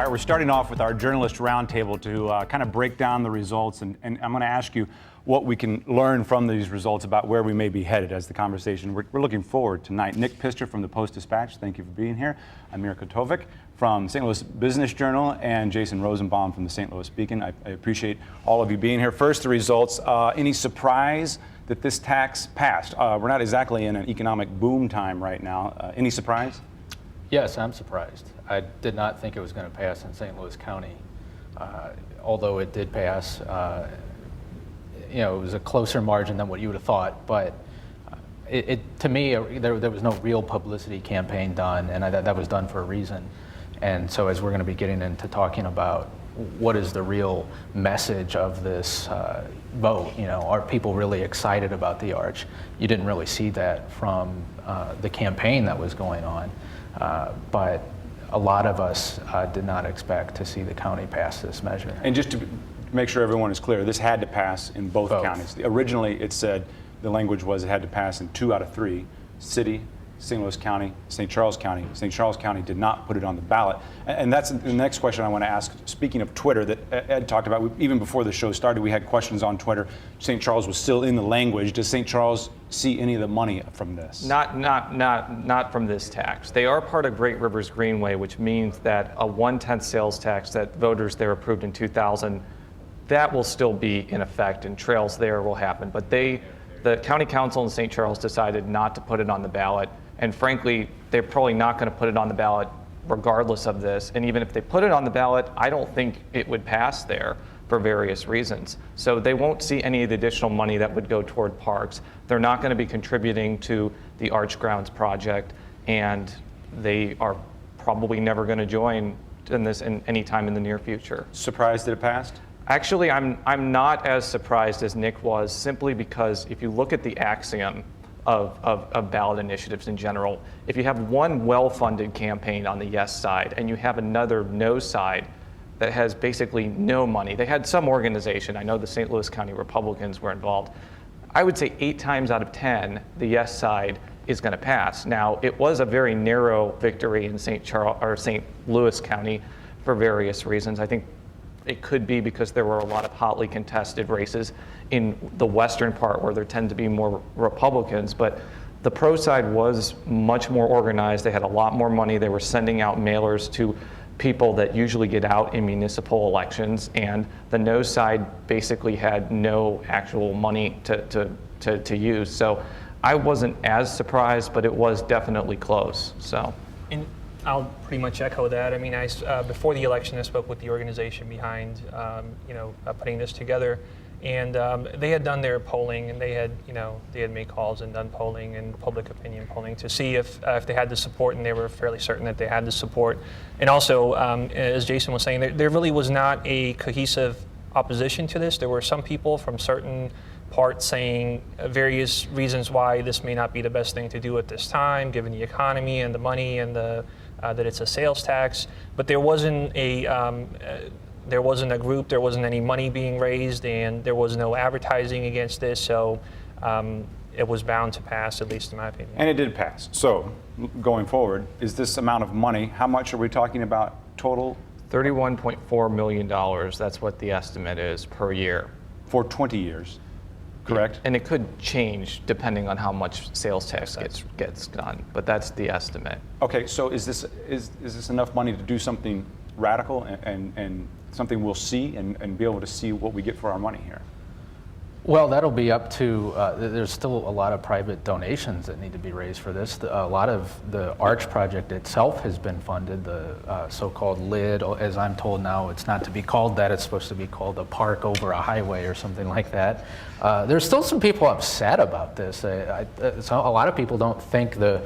right, we're starting off with our journalist roundtable to kind of break down the results, and I'm going to ask you what we can learn from these results about where we may be headed as the conversation. We're looking forward tonight. Nick Pister from the Post-Dispatch, thank you for being here. Amir Kotovic from St. Louis Business Journal, and Jason Rosenbaum from the St. Louis Beacon. I appreciate all of you being here. First, the results. Any surprise that this tax passed? We're not exactly in an economic boom time right now. Any surprise? Yes, I'm surprised. I did not think it was going to pass in St. Louis County, although it did pass. It was a closer margin than what you would have thought, but to me, there was no real publicity campaign done, and that was done for a reason. And so as we're going to be getting into talking about what is the real message of this vote, are people really excited about the arch? You didn't really see that from the campaign that was going on, but a lot of us did not expect to see the county pass this measure. And just to make sure everyone is clear, this had to pass in both counties. Originally, it said the language was it had to pass in 2 out of 3, city, St. Louis County, St. Charles County. St. Charles County did not put it on the ballot. And that's the next question I want to ask. Speaking of Twitter that Ed talked about, even before the show started, we had questions on Twitter. St. Charles was still in the language. Does St. Charles see any of the money from this? Not from this tax. They are part of Great Rivers Greenway, which means that a 1/10 sales tax that voters there approved in 2000, that will still be in effect, and trails there will happen. But the county council in St. Charles decided not to put it on the ballot. And frankly, they're probably not going to put it on the ballot regardless of this. And even if they put it on the ballot, I don't think it would pass there for various reasons. So they won't see any of the additional money that would go toward parks. They're not going to be contributing to the Arch Grounds project, and they are probably never going to join in this any time in the near future. Surprised that it passed? Actually, I'm not as surprised as Nick was, simply because if you look at the axiom of ballot initiatives in general, if you have one well-funded campaign on the yes side and you have another no side that has basically no money, they had some organization, I know the St. Louis County Republicans were involved, I would say 8 times out of 10, the yes side is going to pass. Now, it was a very narrow victory in St. Louis County for various reasons. I think it could be because there were a lot of hotly contested races in the western part where there tend to be more Republicans, but the pro side was much more organized. They had a lot more money. They were sending out mailers to people that usually get out in municipal elections, and the no side basically had no actual money to use. So I wasn't as surprised, but it was definitely close. So. I'll pretty much echo that. I mean, before the election, I spoke with the organization behind, putting this together, and they had done their polling, and they had made calls and done polling and public opinion polling to see if they had the support, and they were fairly certain that they had the support. And also, as Jason was saying, there really was not a cohesive opposition to this. There were some people from certain parts saying various reasons why this may not be the best thing to do at this time, given the economy and the money and that it's a sales tax. But there wasn't a group, there wasn't any money being raised, and there was no advertising against this. So it was bound to pass, at least in my opinion. And it did pass. So going forward, is this amount of money, how much are we talking about total? $31.4 million. That's what the estimate is per year. For 20 years. Correct? And it could change depending on how much sales tax gets done, but that's the estimate. Okay, so is this enough money to do something radical and something we'll see and be able to see what we get for our money here? Well, that'll be up to, there's still a lot of private donations that need to be raised for this. A lot of the Arch project itself has been funded, the so-called LID, as I'm told now, it's not to be called that, it's supposed to be called a park over a highway or something like that. There's still some people upset about this. So a lot of people don't think the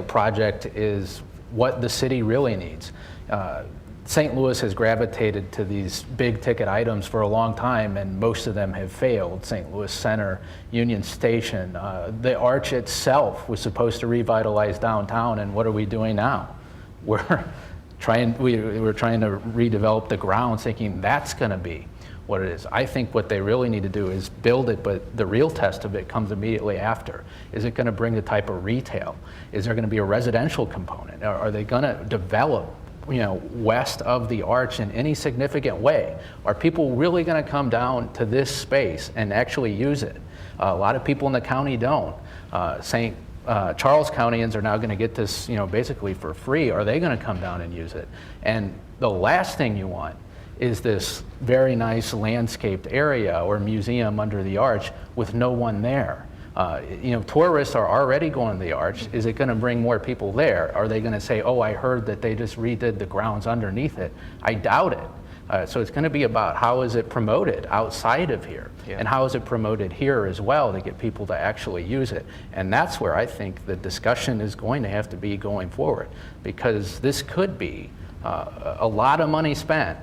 project is what the city really needs. St. Louis has gravitated to these big ticket items for a long time, and most of them have failed. St. Louis Center, Union Station, the Arch itself was supposed to revitalize downtown, and what are we doing now? We're trying to redevelop the grounds, thinking that's going to be what it is. I think what they really need to do is build it, but the real test of it comes immediately after. Is it going to bring the type of retail? Is there going to be a residential component? Are they going to develop west of the arch in any significant way. Are people really going to come down to this space and actually use it? A lot of people in the county don't. St. Charles Countyans are now going to get this, basically for free. Are they going to come down and use it? And the last thing you want is this very nice landscaped area or museum under the arch with no one there. Tourists are already going to the arch. Is it going to bring more people there? Are they going to say, oh, I heard that they just redid the grounds underneath it? I doubt it. So it's going to be about how is it promoted outside of here, and how is it promoted here as well to get people to actually use it. And that's where I think the discussion is going to have to be going forward, because this could be a lot of money spent,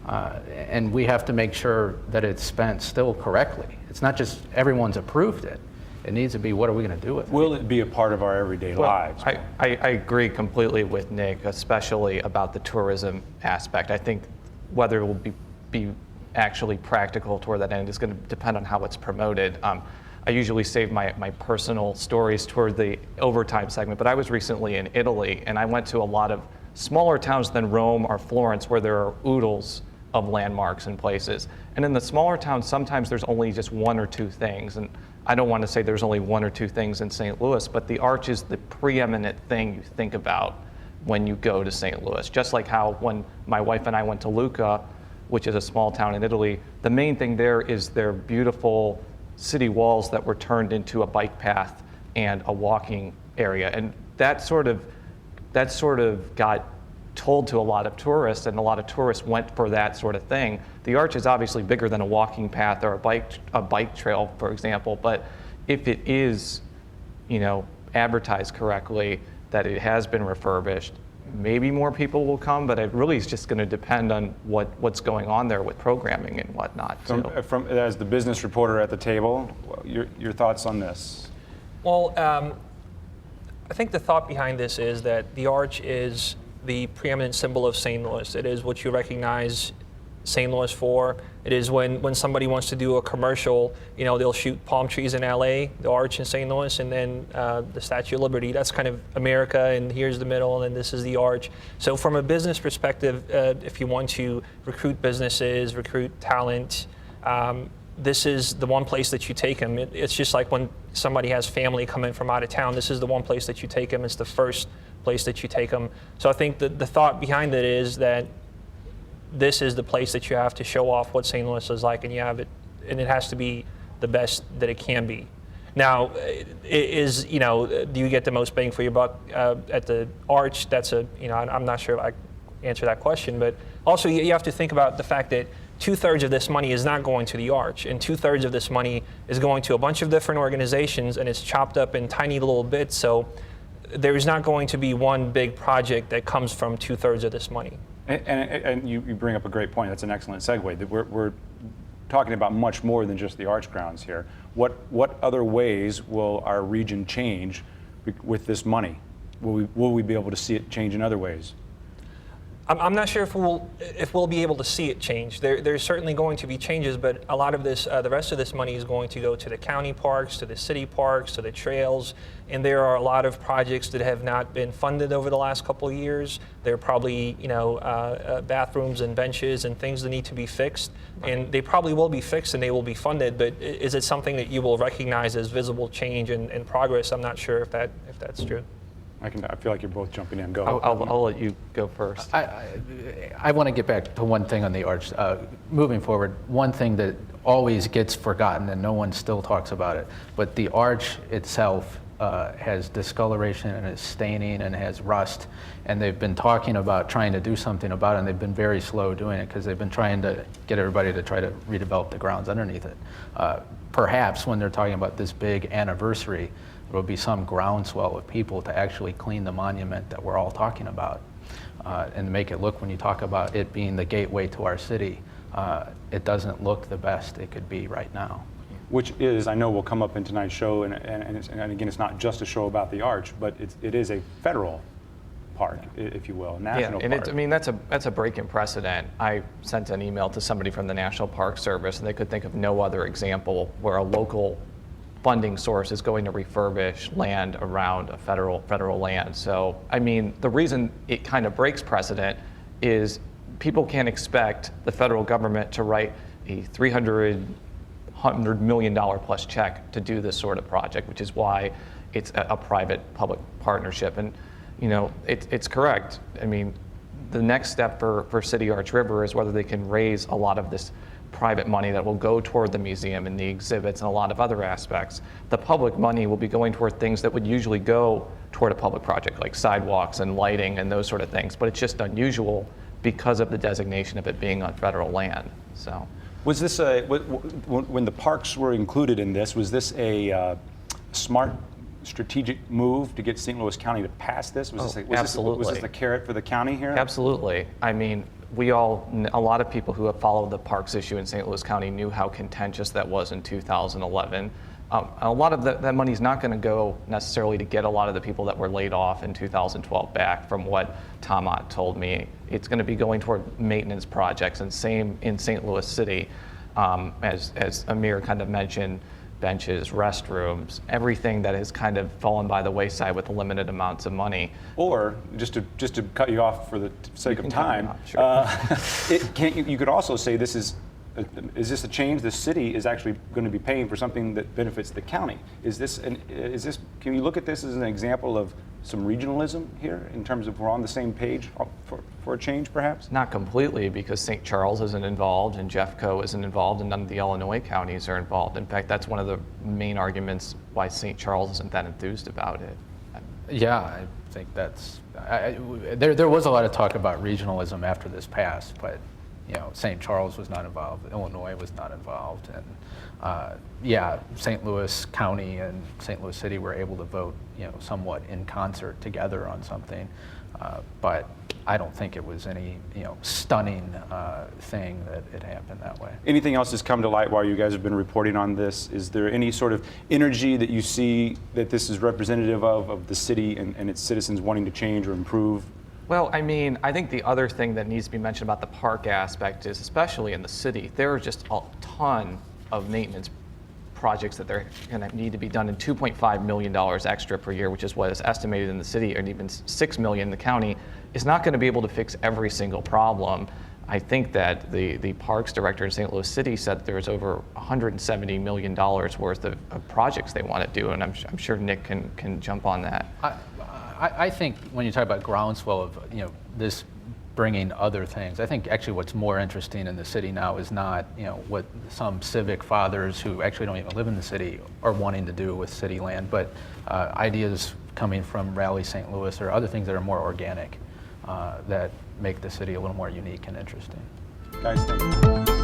and we have to make sure that it's spent still correctly. It's not just everyone's approved it. It needs to be, what are we going to do with it? Will it be a part of our everyday lives? I agree completely with Nick, especially about the tourism aspect. I think whether it will be actually practical toward that end is going to depend on how it's promoted. I usually save my personal stories toward the overtime segment, but I was recently in Italy, and I went to a lot of smaller towns than Rome or Florence where there are oodles of landmarks and places. And in the smaller towns, sometimes there's only just one or two things. And I don't want to say there's only one or two things in St. Louis, but the arch is the preeminent thing you think about when you go to St. Louis. Just like how when my wife and I went to Lucca, which is a small town in Italy, the main thing there is their beautiful city walls that were turned into a bike path and a walking area. And that sort of got told to a lot of tourists, and a lot of tourists went for that sort of thing. The arch is obviously bigger than a walking path or a bike trail, for example, but if it is, advertised correctly, that it has been refurbished, maybe more people will come, but it really is just going to depend on what's going on there with programming and whatnot. As the business reporter at the table, your thoughts on this? Well, I think the thought behind this is that the arch is the preeminent symbol of St. Louis. It is what you recognize St. Louis for. It is when somebody wants to do a commercial, they'll shoot palm trees in LA, the arch in St. Louis, and then the Statue of Liberty. That's kind of America, and here's the middle, and then this is the arch. So from a business perspective, if you want to recruit businesses, recruit talent, this is the one place that you take them. It's just like when somebody has family coming from out of town, this is the one place that you take them. It's the first place that you take them. So I think that the thought behind it is that this is the place that you have to show off what St. Louis is like, and it has to be the best that it can be. Now, do you get the most bang for your buck at the arch? I'm not sure if I answer that question, but also you have to think about the fact that 2/3 of this money is not going to the arch, and 2/3 of this money is going to a bunch of different organizations, and it's chopped up in tiny little bits. So there is not going to be one big project that comes from 2/3 of this money. And you bring up a great point. That's an excellent segue. That we're talking about much more than just the arch grounds here. What other ways will our region change with this money? Will we be able to see it change in other ways? I'm not sure if we'll be able to see it change. There's certainly going to be changes, but a lot of this, the rest of this money is going to go to the county parks, to the city parks, to the trails, and there are a lot of projects that have not been funded over the last couple of years. There are probably, bathrooms and benches and things that need to be fixed, and they probably will be fixed and they will be funded. But is it something that you will recognize as visible change and progress? I'm not sure if that's true. I feel like you're both jumping in. Go. I'll let you go first. I want to get back to one thing on the arch. Moving forward, one thing that always gets forgotten and no one still talks about it, but the arch itself has discoloration and is staining and has rust, and they've been talking about trying to do something about it, and they've been very slow doing it because they've been trying to get everybody to try to redevelop the grounds underneath it. Perhaps when they're talking about this big anniversary, there will be some groundswell of people to actually clean the monument that we're all talking about, and make it look, when you talk about it being the gateway to our city, it doesn't look the best it could be right now. Which is, I know will come up in tonight's show, and again, it's not just a show about the arch, but it is a federal park, if you will, national park. That's a break in precedent. I sent an email to somebody from the National Park Service, and they could think of no other example where a local funding source is going to refurbish land around a federal land. So, the reason it kind of breaks precedent is people can't expect the federal government to write a $300 million plus check to do this sort of project, which is why it's a private-public partnership. And it's correct. I mean, the next step for City Arch River is whether they can raise a lot of this private money that will go toward the museum and the exhibits and a lot of other aspects. The public money will be going toward things that would usually go toward a public project, like sidewalks and lighting and those sort of things. But it's just unusual because of the designation of it being on federal land. So, Was this when the parks were included in this, was this a smart strategic move to get St. Louis County to pass this? Absolutely. Was this the carrot for the county here? Absolutely. I mean, a lot of people who have followed the parks issue in St. Louis County knew how contentious that was in 2011. A lot of that money is not going to go necessarily to get a lot of the people that were laid off in 2012 back, from what Tom Ott told me. It's going to be going toward maintenance projects, and same in St. Louis City, as Amir kind of mentioned, benches, restrooms, everything that has kind of fallen by the wayside with limited amounts of money. Or just to cut you off for the sake of time, Sure. you could also say this is this a change? The city is actually going to be paying for something that benefits the county. Can you look at this as an example of some regionalism here in terms of we're on the same page for a change, perhaps? Not completely, because St. Charles isn't involved and Jeffco isn't involved, and none of the Illinois counties are involved. In fact, that's one of the main arguments why St. Charles isn't that enthused about it. Yeah, I think that's, there was a lot of talk about regionalism after this passed, but St. Charles was not involved, Illinois was not involved, and St. Louis County and St. Louis City were able to vote, somewhat in concert together on something, but I don't think it was any, stunning thing that it happened that way. Anything else has come to light while you guys have been reporting on this? Is there any sort of energy that you see that this is representative of the city and its citizens wanting to change or improve? Well, I mean, I think the other thing that needs to be mentioned about the park aspect is, especially in the city, there are just a ton of maintenance projects that they're going to need to be done, in $2.5 million extra per year, which is what is estimated in the city, and even $6 million in the county, is not going to be able to fix every single problem. I think that the parks director in St. Louis City said there's over $170 million worth of projects they want to do, and I'm sure Nick can jump on that. I think when you talk about groundswell of this bringing other things, I think actually what's more interesting in the city now is not what some civic fathers who actually don't even live in the city are wanting to do with city land, but ideas coming from Rally St. Louis or other things that are more organic that make the city a little more unique and interesting. Guys, thank you.